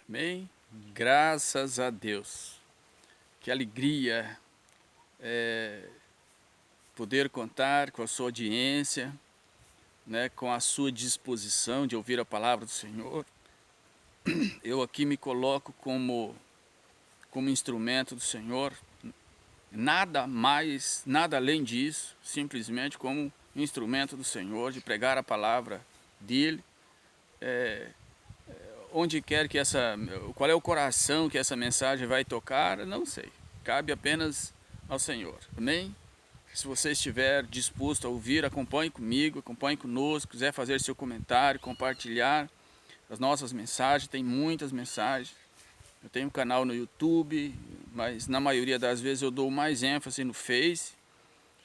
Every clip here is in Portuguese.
Amém? Graças a Deus. Que alegria poder contar com a sua audiência, né, com a sua disposição de ouvir a palavra do Senhor. Eu aqui me coloco como instrumento do Senhor, nada mais, nada além disso, simplesmente como instrumento do Senhor de pregar a palavra dele. Onde quer que qual é o coração que essa mensagem vai tocar, não sei. Cabe apenas ao Senhor. Amém? Se você estiver disposto a ouvir, acompanhe comigo, acompanhe conosco, quiser fazer seu comentário, compartilhar as nossas mensagens, tem muitas mensagens. Eu tenho um canal no YouTube, mas na maioria das vezes eu dou mais ênfase no Face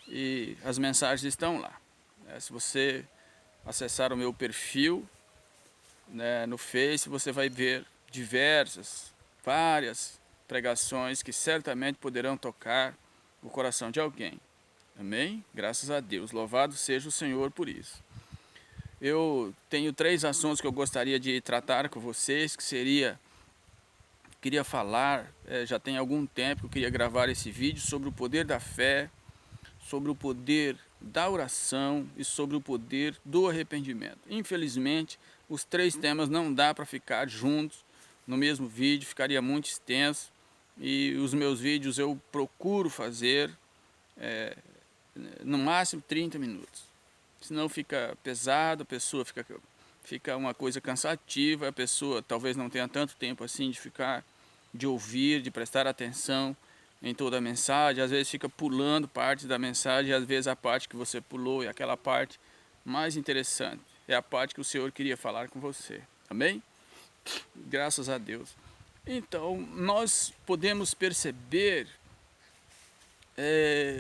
e as mensagens estão lá. Se você acessar o meu perfil, né, no Face, você vai ver várias pregações que certamente poderão tocar o coração de alguém. Amém? Graças a Deus. Louvado seja o Senhor por isso. Eu tenho 3 assuntos que eu gostaria de tratar com vocês, queria falar, já tem algum tempo que eu queria gravar esse vídeo sobre o poder da fé, sobre o poder da oração e sobre o poder do arrependimento. Infelizmente, os 3 temas não dá para ficar juntos no mesmo vídeo, ficaria muito extenso, e os meus vídeos eu procuro fazer no máximo 30 minutos. Senão fica pesado, a pessoa fica uma coisa cansativa, a pessoa talvez não tenha tanto tempo assim de ouvir, de prestar atenção em toda a mensagem, às vezes fica pulando partes da mensagem, às vezes a parte que você pulou é aquela parte mais interessante, é a parte que o Senhor queria falar com você. Amém? Graças a Deus. Então, nós podemos perceber,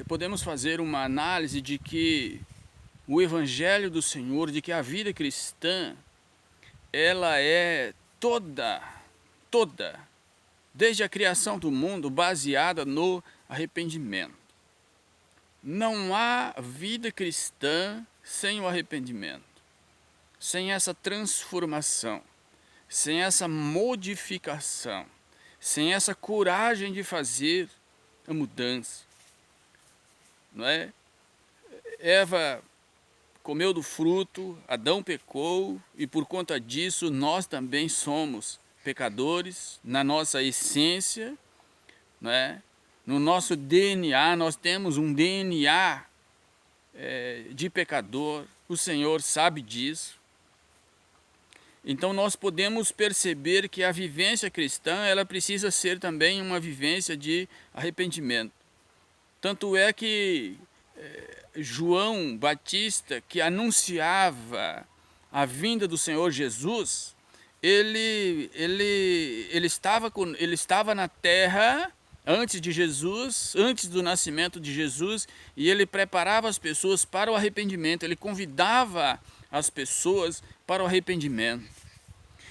podemos fazer uma análise de que o Evangelho do Senhor, de que a vida cristã, ela é toda, desde a criação do mundo, baseada no arrependimento. Não há vida cristã sem o arrependimento, sem essa transformação, sem essa modificação, sem essa coragem de fazer a mudança. Não é? Eva comeu do fruto, Adão pecou, e por conta disso nós também somos pecadores, na nossa essência, né? No nosso DNA, nós temos um DNA de pecador, o Senhor sabe disso. Então nós podemos perceber que a vivência cristã, ela precisa ser também uma vivência de arrependimento. Tanto é que João Batista, que anunciava a vinda do Senhor Jesus, ele estava na terra antes de Jesus, antes do nascimento de Jesus, e ele preparava as pessoas para o arrependimento, ele convidava as pessoas para o arrependimento.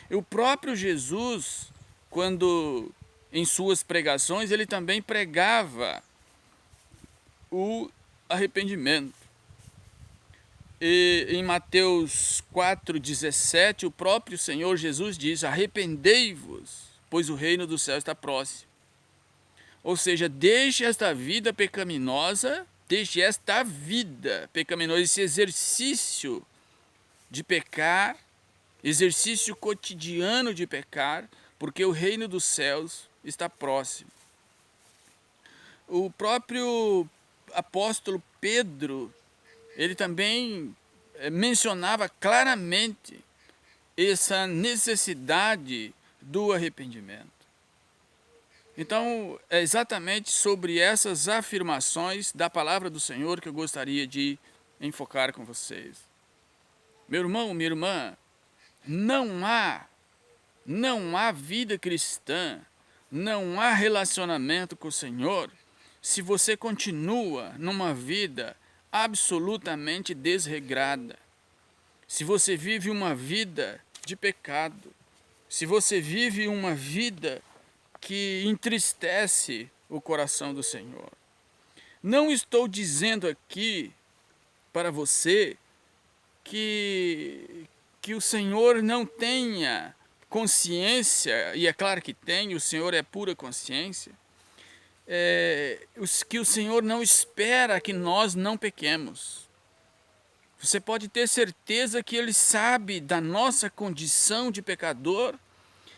E o próprio Jesus, quando em suas pregações, ele também pregava o arrependimento. E em Mateus 4,17, o próprio Senhor Jesus diz: arrependei-vos, pois o reino do céu está próximo. Ou seja, deixe esta vida pecaminosa, esse exercício de pecar, exercício cotidiano de pecar, porque o reino dos céus está próximo. O próprio apóstolo Pedro, ele também mencionava claramente essa necessidade do arrependimento. Então, é exatamente sobre essas afirmações da palavra do Senhor que eu gostaria de enfocar com vocês. Meu irmão, minha irmã, não há vida cristã, não há relacionamento com o Senhor se você continua numa vida absolutamente desregrada, se você vive uma vida de pecado, se você vive uma vida que entristece o coração do Senhor. Não estou dizendo aqui para você que o Senhor não tenha consciência, e é claro que tem, o Senhor é pura consciência, que o Senhor não espera que nós não pequemos. Você pode ter certeza que Ele sabe da nossa condição de pecador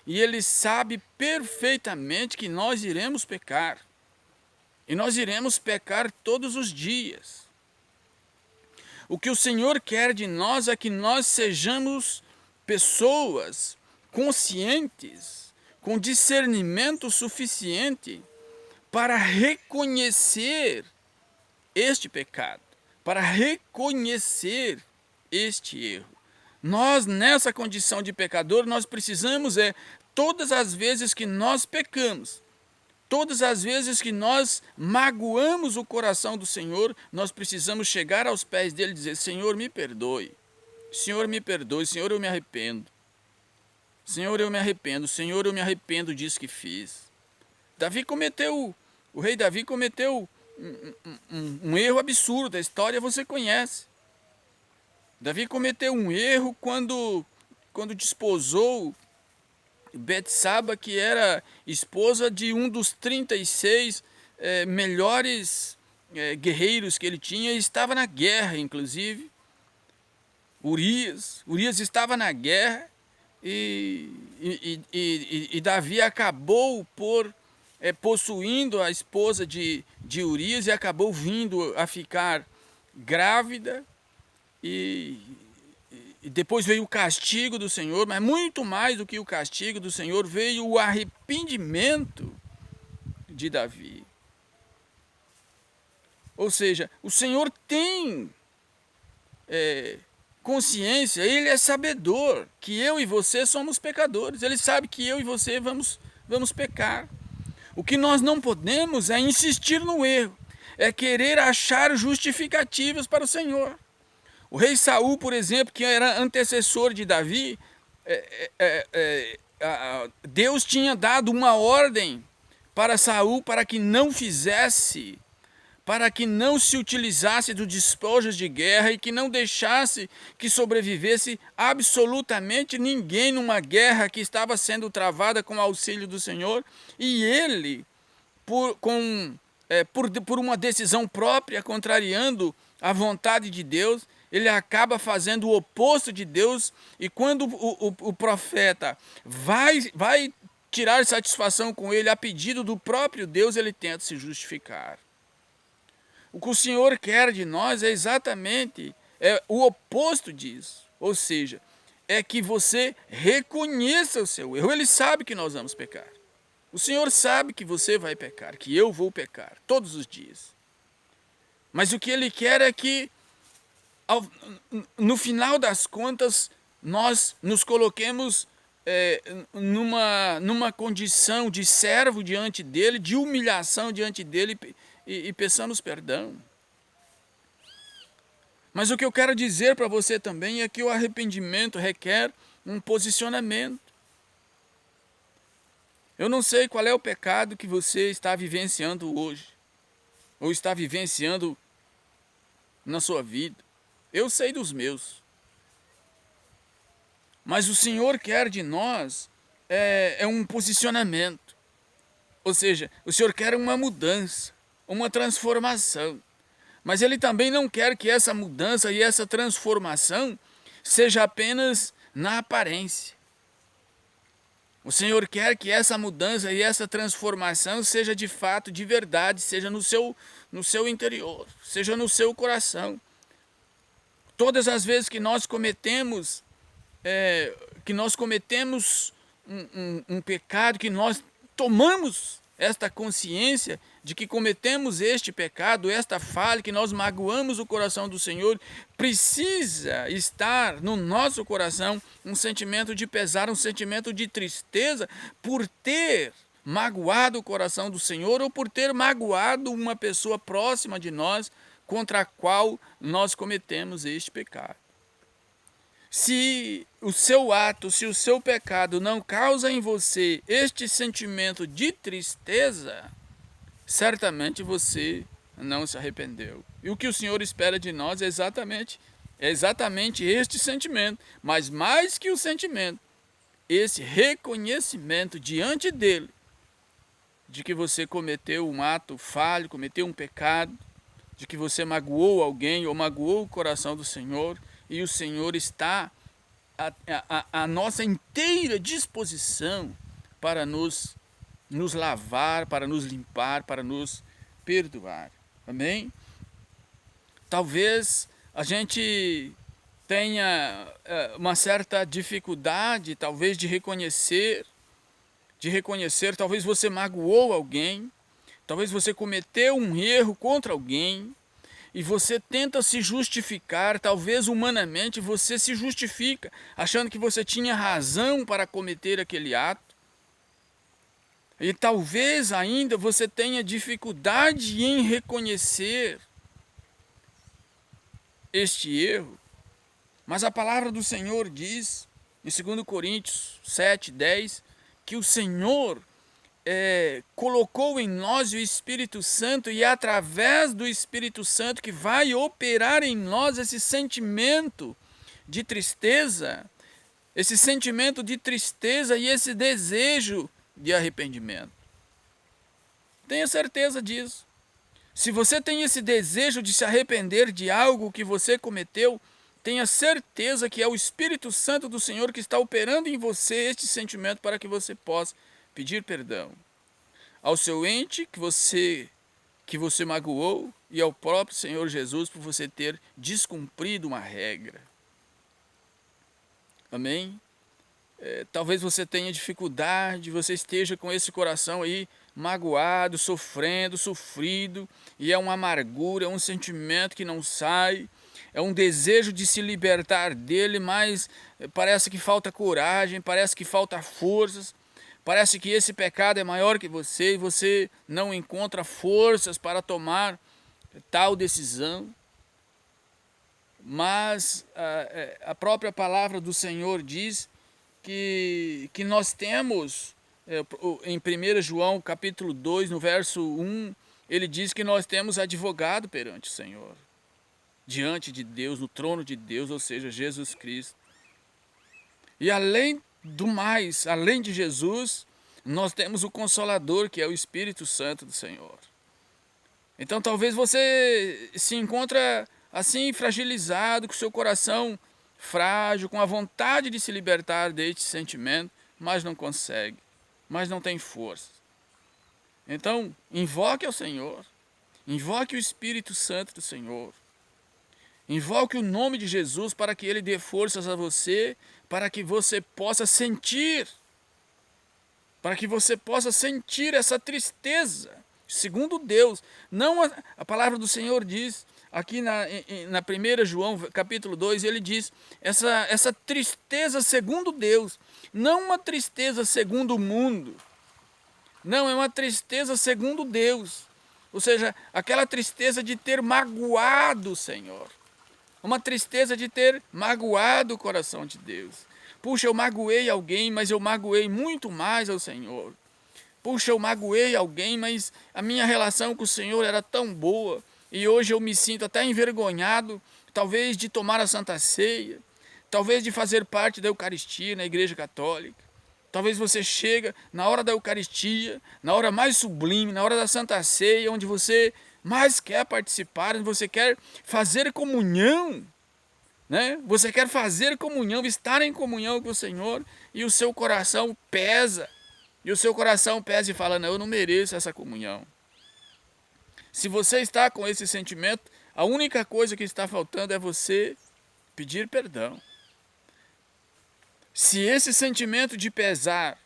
e Ele sabe perfeitamente que nós iremos pecar. E nós iremos pecar todos os dias. O que o Senhor quer de nós é que nós sejamos pessoas conscientes, com discernimento suficiente para reconhecer este pecado, para reconhecer este erro. Nós, nessa condição de pecador, nós precisamos, todas as vezes que nós pecamos, todas as vezes que nós magoamos o coração do Senhor, nós precisamos chegar aos pés dele e dizer: Senhor, me perdoe. Senhor, me perdoe. Senhor, eu me arrependo. Senhor, eu me arrependo. Senhor, eu me arrependo disso que fiz. O rei Davi cometeu um erro absurdo. A história você conhece. Davi cometeu um erro quando desposou Betsaba, que era esposa de um dos 36 melhores guerreiros que ele tinha, e estava na guerra, inclusive. Urias estava na guerra, e Davi acabou por possuindo a esposa de Urias, e acabou vindo a ficar grávida, e depois veio o castigo do Senhor, mas muito mais do que o castigo do Senhor, veio o arrependimento de Davi. Ou seja, o Senhor tem consciência, Ele é sabedor que eu e você somos pecadores. Ele sabe que eu e você vamos pecar. O que nós não podemos é insistir no erro, é querer achar justificativas para o Senhor. O rei Saul, por exemplo, que era antecessor de Davi, Deus tinha dado uma ordem para Saul para que não fizesse, para que não se utilizasse dos despojos de guerra e que não deixasse que sobrevivesse absolutamente ninguém numa guerra que estava sendo travada com o auxílio do Senhor. E ele, por uma decisão própria, contrariando a vontade de Deus, ele acaba fazendo o oposto de Deus, e quando o profeta vai tirar satisfação com ele a pedido do próprio Deus, ele tenta se justificar. O que o Senhor quer de nós é exatamente o oposto disso, ou seja, é que você reconheça o seu erro. Ele sabe que nós vamos pecar. O Senhor sabe que você vai pecar, que eu vou pecar todos os dias. Mas o que Ele quer é que no final das contas, nós nos coloquemos numa condição de servo diante dele, de humilhação diante dele, e peçamos perdão. Mas o que eu quero dizer para você também é que o arrependimento requer um posicionamento. Eu não sei qual é o pecado que você está vivenciando hoje, ou está vivenciando na sua vida. Eu sei dos meus. Mas o Senhor quer de nós um posicionamento. Ou seja, o Senhor quer uma mudança, uma transformação. Mas Ele também não quer que essa mudança e essa transformação seja apenas na aparência. O Senhor quer que essa mudança e essa transformação seja de fato, de verdade, seja no seu interior, seja no seu coração. Todas as vezes que nós cometemos um pecado, que nós tomamos esta consciência de que cometemos este pecado, esta falha, que nós magoamos o coração do Senhor, precisa estar no nosso coração um sentimento de pesar, um sentimento de tristeza por ter magoado o coração do Senhor, ou por ter magoado uma pessoa próxima de nós, contra a qual nós cometemos este pecado. Se o seu ato, se o seu pecado não causa em você este sentimento de tristeza, certamente você não se arrependeu. E o que o Senhor espera de nós é exatamente este sentimento. Mas mais que o sentimento, esse reconhecimento diante dele de que você cometeu um ato falho, cometeu um pecado, de que você magoou alguém ou magoou o coração do Senhor, e o Senhor está à nossa inteira disposição para nos lavar, para nos limpar, para nos perdoar. Amém? Talvez a gente tenha uma certa dificuldade, talvez, de reconhecer, talvez você magoou alguém, talvez você cometeu um erro contra alguém, e você tenta se justificar, talvez humanamente você se justifica, achando que você tinha razão para cometer aquele ato. E talvez ainda você tenha dificuldade em reconhecer este erro. Mas a palavra do Senhor diz, em 2 Coríntios 7:10, que o Senhor colocou em nós o Espírito Santo, e é através do Espírito Santo que vai operar em nós esse sentimento de tristeza, e esse desejo de arrependimento. Tenha certeza disso. Se você tem esse desejo de se arrepender de algo que você cometeu, tenha certeza que é o Espírito Santo do Senhor que está operando em você este sentimento para que você possa pedir perdão ao seu ente que você magoou, e ao próprio Senhor Jesus por você ter descumprido uma regra. Amém? Talvez você tenha dificuldade, você esteja com esse coração aí magoado, sofrido, e é uma amargura, é um sentimento que não sai, é um desejo de se libertar dele, mas parece que falta coragem, parece que falta forças, parece que esse pecado é maior que você e você não encontra forças para tomar tal decisão. Mas a própria palavra do Senhor diz que nós temos, em 1 João capítulo 2, no verso 1, ele diz que nós temos advogado perante o Senhor, diante de Deus, no trono de Deus, ou seja, Jesus Cristo. E além do mais, além de Jesus, nós temos o Consolador, que é o Espírito Santo do Senhor. Então talvez você se encontra assim fragilizado, com seu coração frágil, com a vontade de se libertar deste sentimento, mas não consegue, mas não tem força. Então, invoque ao Senhor, invoque o Espírito Santo do Senhor, invoque o nome de Jesus para que Ele dê forças a você, para que você possa sentir essa tristeza, segundo Deus. Não a palavra do Senhor diz, aqui na 1 João capítulo 2, ele diz, essa tristeza segundo Deus, não uma tristeza segundo o mundo, não, é uma tristeza segundo Deus, ou seja, aquela tristeza de ter magoado o Senhor, uma tristeza de ter magoado o coração de Deus. Puxa, eu magoei alguém, mas eu magoei muito mais ao Senhor. Puxa, eu magoei alguém, mas a minha relação com o Senhor era tão boa, e hoje eu me sinto até envergonhado, talvez de tomar a Santa Ceia, talvez de fazer parte da Eucaristia na Igreja Católica. Talvez você chega na hora da Eucaristia, na hora mais sublime, na hora da Santa Ceia, onde você mais quer participar, onde você quer fazer comunhão, né? Você quer fazer comunhão, estar em comunhão com o Senhor, e o seu coração pesa. E o seu coração pesa e fala, não, eu não mereço essa comunhão. Se você está com esse sentimento, a única coisa que está faltando é você pedir perdão. Se esse sentimento de pesar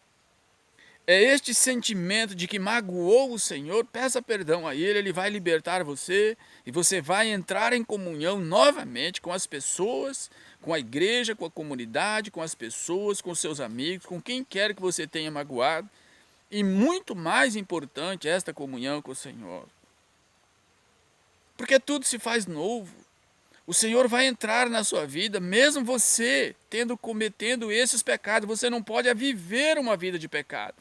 é este sentimento de que magoou o Senhor, peça perdão a Ele, Ele vai libertar você, e você vai entrar em comunhão novamente com as pessoas, com a igreja, com a comunidade, com as pessoas, com seus amigos, com quem quer que você tenha magoado, e muito mais importante esta comunhão com o Senhor. Porque tudo se faz novo. O Senhor vai entrar na sua vida, mesmo você cometendo esses pecados. Você não pode viver uma vida de pecado.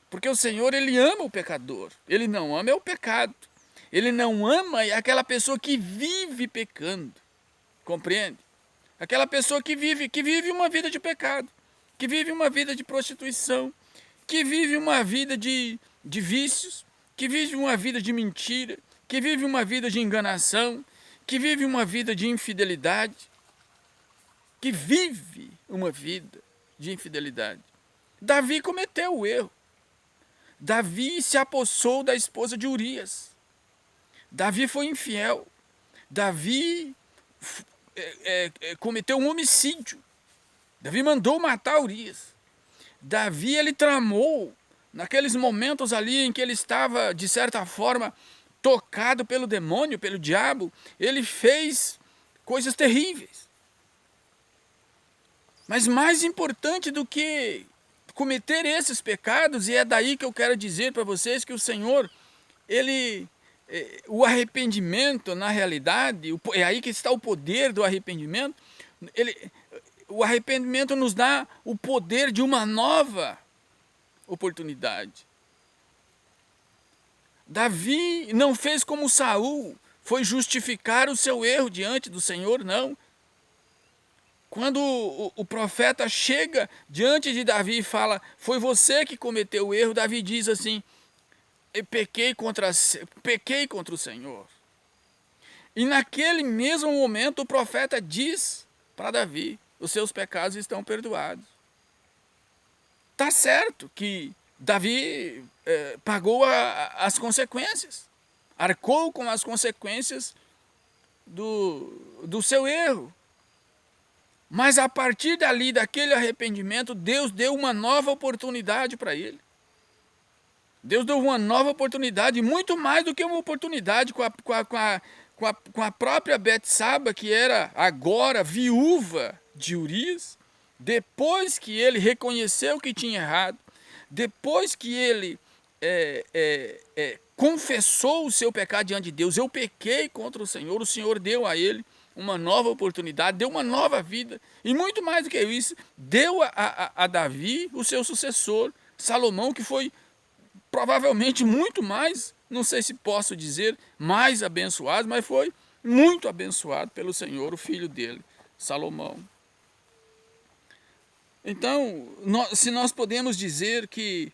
Porque o Senhor, Ele ama o pecador. Ele não ama o pecado. Ele não ama aquela pessoa que vive pecando. Compreende? Aquela pessoa que vive uma vida de pecado. que vive uma vida de prostituição, que vive uma vida de vícios, que vive uma vida de mentira, que vive uma vida de enganação, que vive uma vida de infidelidade, que vive uma vida de infidelidade. Davi cometeu o erro. Davi se apossou da esposa de Urias. Davi foi infiel. Davi cometeu um homicídio. Davi mandou matar Urias. Davi, ele tramou, naqueles momentos ali em que ele estava, de certa forma, tocado pelo demônio, pelo diabo, ele fez coisas terríveis. Mas mais importante do que cometer esses pecados, e é daí que eu quero dizer para vocês que o Senhor, o arrependimento, na realidade, é aí que está o poder do arrependimento. O arrependimento nos dá o poder de uma nova oportunidade. Davi não fez como Saul, foi justificar o seu erro diante do Senhor, não. Quando o profeta chega diante de Davi e fala, foi você que cometeu o erro, Davi diz assim, eu pequei contra o Senhor. E naquele mesmo momento o profeta diz para Davi, os seus pecados estão perdoados. Está certo que Davi pagou as consequências, arcou com as consequências do seu erro. Mas a partir dali, daquele arrependimento, Deus deu uma nova oportunidade para ele. Deus deu uma nova oportunidade, muito mais do que uma oportunidade com a própria Betsaba, que era agora viúva de Urias. Depois que ele reconheceu que tinha errado, depois que ele confessou o seu pecado diante de Deus, eu pequei contra o Senhor deu a ele uma nova oportunidade, deu uma nova vida, e muito mais do que isso, deu a Davi o seu sucessor, Salomão, que foi provavelmente muito mais, não sei se posso dizer, mais abençoado, mas foi muito abençoado pelo Senhor, o filho dele, Salomão. Então, se nós podemos dizer que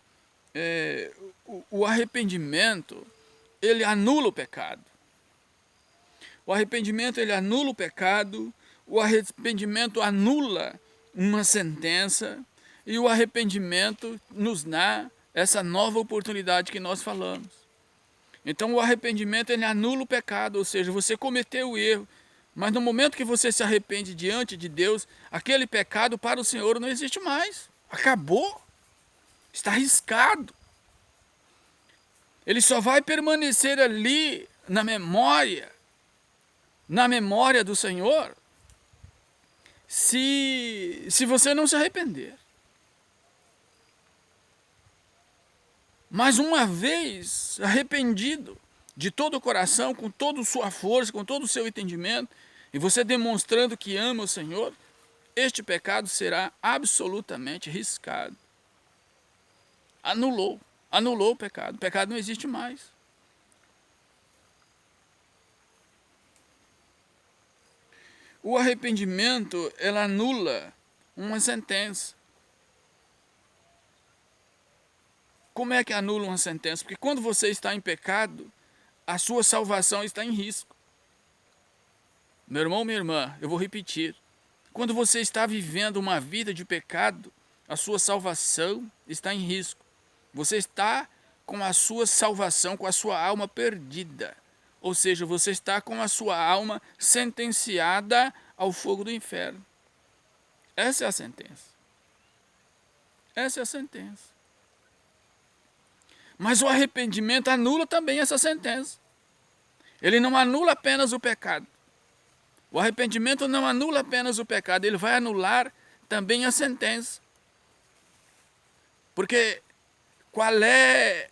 o arrependimento, ele anula o pecado. O arrependimento, ele anula o pecado, o arrependimento anula uma sentença, e o arrependimento nos dá essa nova oportunidade que nós falamos. Então o arrependimento, ele anula o pecado, ou seja, você cometeu o erro, mas no momento que você se arrepende diante de Deus, aquele pecado para o Senhor não existe mais. Acabou. Está riscado. Ele só vai permanecer ali na memória do Senhor, se você não se arrepender. Mas uma vez arrependido de todo o coração, com toda a sua força, com todo o seu entendimento, e você demonstrando que ama o Senhor, este pecado será absolutamente riscado. Anulou o pecado não existe mais. O arrependimento, ele anula uma sentença. Como é que anula uma sentença? Porque quando você está em pecado, a sua salvação está em risco. Meu irmão, minha irmã, eu vou repetir. Quando você está vivendo uma vida de pecado, a sua salvação está em risco. Você está com a sua salvação, com a sua alma perdida. Ou seja, você está com a sua alma sentenciada ao fogo do inferno. Essa é a sentença. Essa é a sentença. Mas o arrependimento anula também essa sentença. Ele não anula apenas o pecado. O arrependimento não anula apenas o pecado, ele vai anular também a sentença. Porque qual é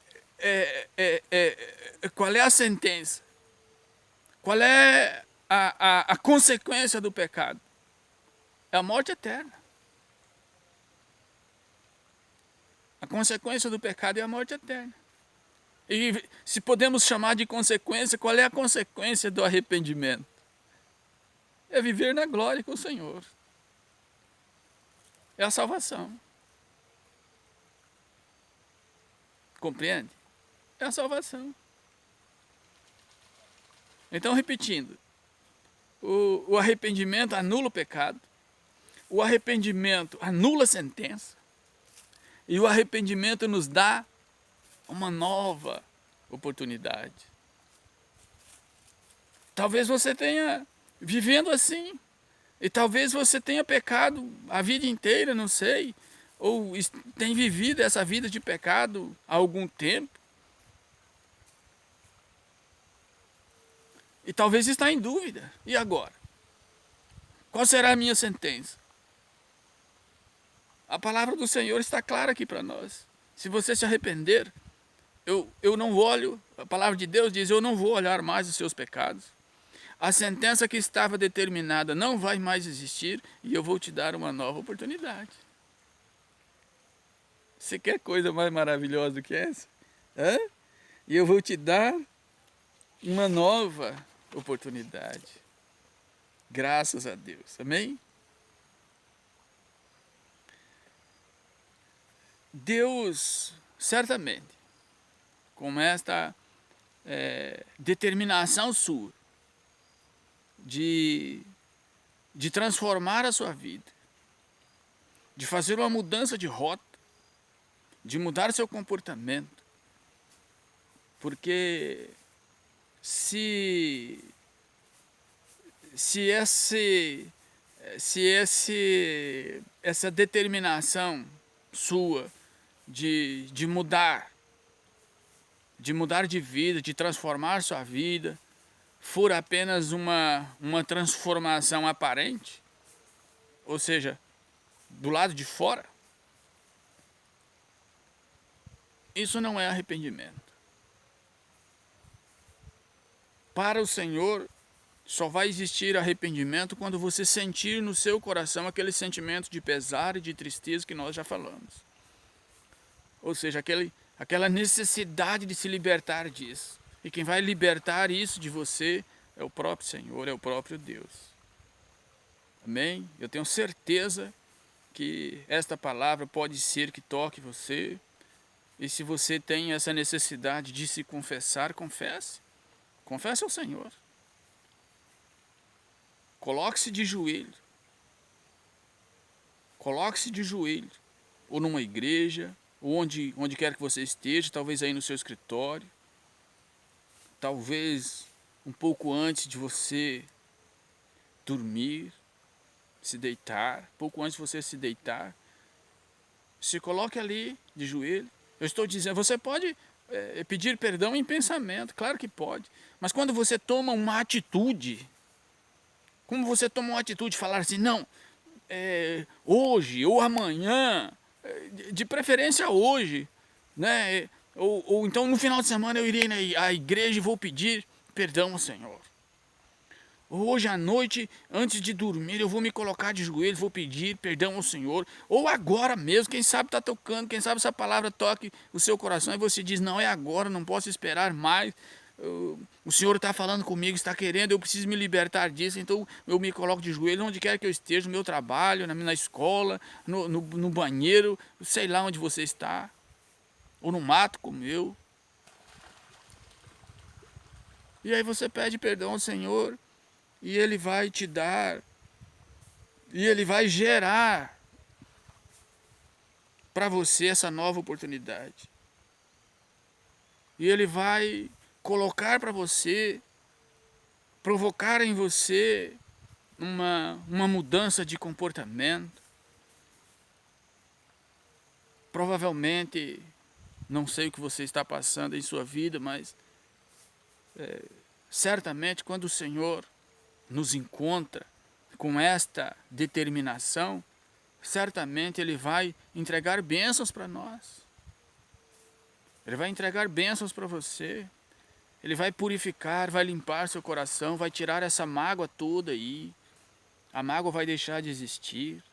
a sentença? Qual é a consequência do pecado? É a morte eterna. A consequência do pecado é a morte eterna. E se podemos chamar de consequência, qual é a consequência do arrependimento? É viver na glória com o Senhor. É a salvação. Compreende? É a salvação. Então, repetindo, o arrependimento anula o pecado, o arrependimento anula a sentença, e o arrependimento nos dá uma nova oportunidade. Talvez você tenha vivendo assim, e talvez você tenha pecado a vida inteira, não sei, ou tem vivido essa vida de pecado há algum tempo, e talvez está em dúvida. E agora? Qual será a minha sentença? A palavra do Senhor está clara aqui para nós. Se você se arrepender, eu não olho, a palavra de Deus diz, eu não vou olhar mais os seus pecados. A sentença que estava determinada não vai mais existir e eu vou te dar uma nova oportunidade. Você quer coisa mais maravilhosa do que essa? Hã? E eu vou te dar uma nova oportunidade. Graças a Deus. Amém? Deus, certamente, com esta determinação sua de transformar a sua vida, de fazer uma mudança de rota, de mudar seu comportamento, porque se essa determinação sua de mudar de vida, de transformar sua vida, for apenas uma transformação aparente, ou seja, do lado de fora, isso não é arrependimento. Para o Senhor, só vai existir arrependimento quando você sentir no seu coração aquele sentimento de pesar e de tristeza que nós já falamos. Ou seja, aquela necessidade de se libertar disso. E quem vai libertar isso de você é o próprio Senhor, é o próprio Deus. Amém? Eu tenho certeza que esta palavra pode ser que toque você. E se você tem essa necessidade de se confessar, confesse. Confesse ao Senhor. Coloque-se de joelho. Coloque-se de joelho. Ou numa igreja, ou onde quer que você esteja, talvez aí no seu escritório. Talvez um pouco antes de você dormir, se deitar, pouco antes de você se deitar. Se coloque ali de joelho. Eu estou dizendo, você pode pedir perdão em pensamento, claro que pode. Mas quando você toma uma atitude, como você toma uma atitude de falar assim, não, hoje ou amanhã, de preferência hoje, né? Ou então no final de semana eu irei à igreja e vou pedir perdão ao Senhor. Hoje à noite, antes de dormir, eu vou me colocar de joelhos, vou pedir perdão ao Senhor. Ou agora mesmo, quem sabe está tocando, quem sabe essa palavra toque o seu coração e você diz, não é agora, não posso esperar mais. O Senhor está falando comigo, está querendo, eu preciso me libertar disso, então eu me coloco de joelhos onde quer que eu esteja, no meu trabalho, na escola, no banheiro, sei lá onde você está, ou no mato como eu. E aí você pede perdão ao Senhor, e Ele vai te dar, e Ele vai gerar para você essa nova oportunidade. E Ele vai colocar para você, provocar em você uma mudança de comportamento. Provavelmente, não sei o que você está passando em sua vida, mas certamente quando o Senhor nos encontra com esta determinação, certamente Ele vai entregar bênçãos para nós. Ele vai entregar bênçãos para você. Ele vai purificar, vai limpar seu coração, vai tirar essa mágoa toda aí. A mágoa vai deixar de existir.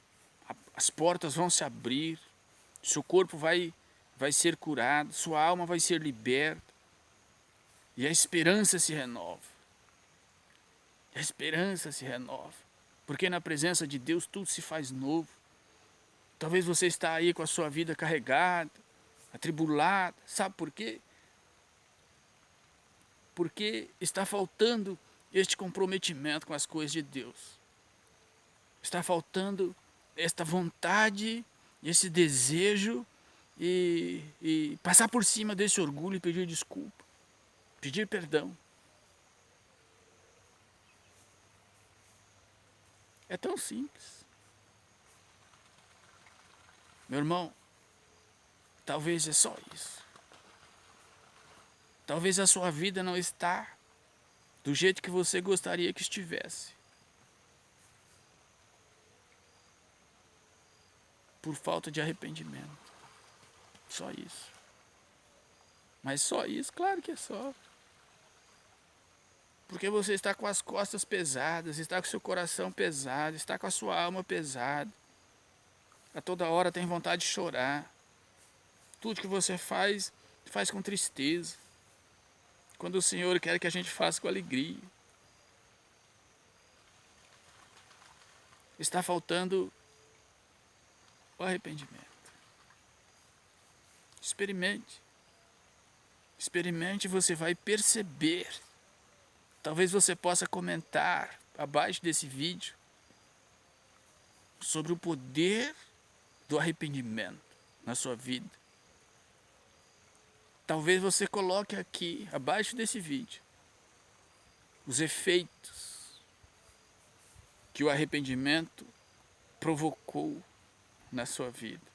As portas vão se abrir. Seu corpo vai ser curado. Sua alma vai ser liberta. E a esperança se renova. A esperança se renova. Porque na presença de Deus tudo se faz novo. Talvez você está aí com a sua vida carregada. atribulada. Sabe por quê? Porque está faltando este comprometimento com as coisas de Deus. Está faltando esta vontade, esse desejo e passar por cima desse orgulho e pedir desculpa, pedir perdão. É tão simples. Meu irmão, talvez é só isso. Talvez a sua vida não está do jeito que você gostaria que estivesse. Por falta de arrependimento. Só isso. Mas só isso? Claro que é só. Porque você está com as costas pesadas, está com seu coração pesado, está com a sua alma pesada. A toda hora tem vontade de chorar. Tudo que você faz, faz com tristeza. Quando o Senhor quer que a gente faça com alegria. Está faltando o arrependimento. Experimente. Experimente e você vai perceber. Talvez você possa comentar abaixo desse vídeo sobre o poder do arrependimento na sua vida. Talvez você coloque aqui, abaixo desse vídeo, os efeitos que o arrependimento provocou na sua vida.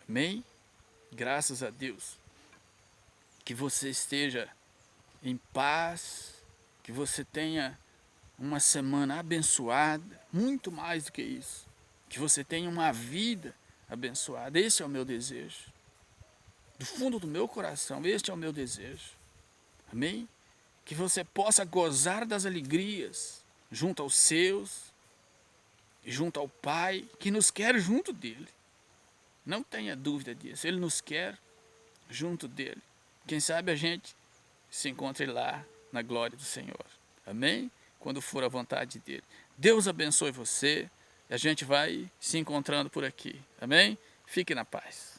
Amém? Graças a Deus. Que você esteja em paz, que você tenha uma semana abençoada, muito mais do que isso. Que você tenha uma vida abençoada. Esse é o meu desejo. Do fundo do meu coração, este é o meu desejo. Amém? Que você possa gozar das alegrias junto aos seus e junto ao Pai, que nos quer junto dele. Não tenha dúvida disso. Ele nos quer junto dele. Quem sabe a gente se encontre lá na glória do Senhor. Amém? Quando for a vontade dele. Deus abençoe você. E a gente vai se encontrando por aqui. Amém? Fique na paz.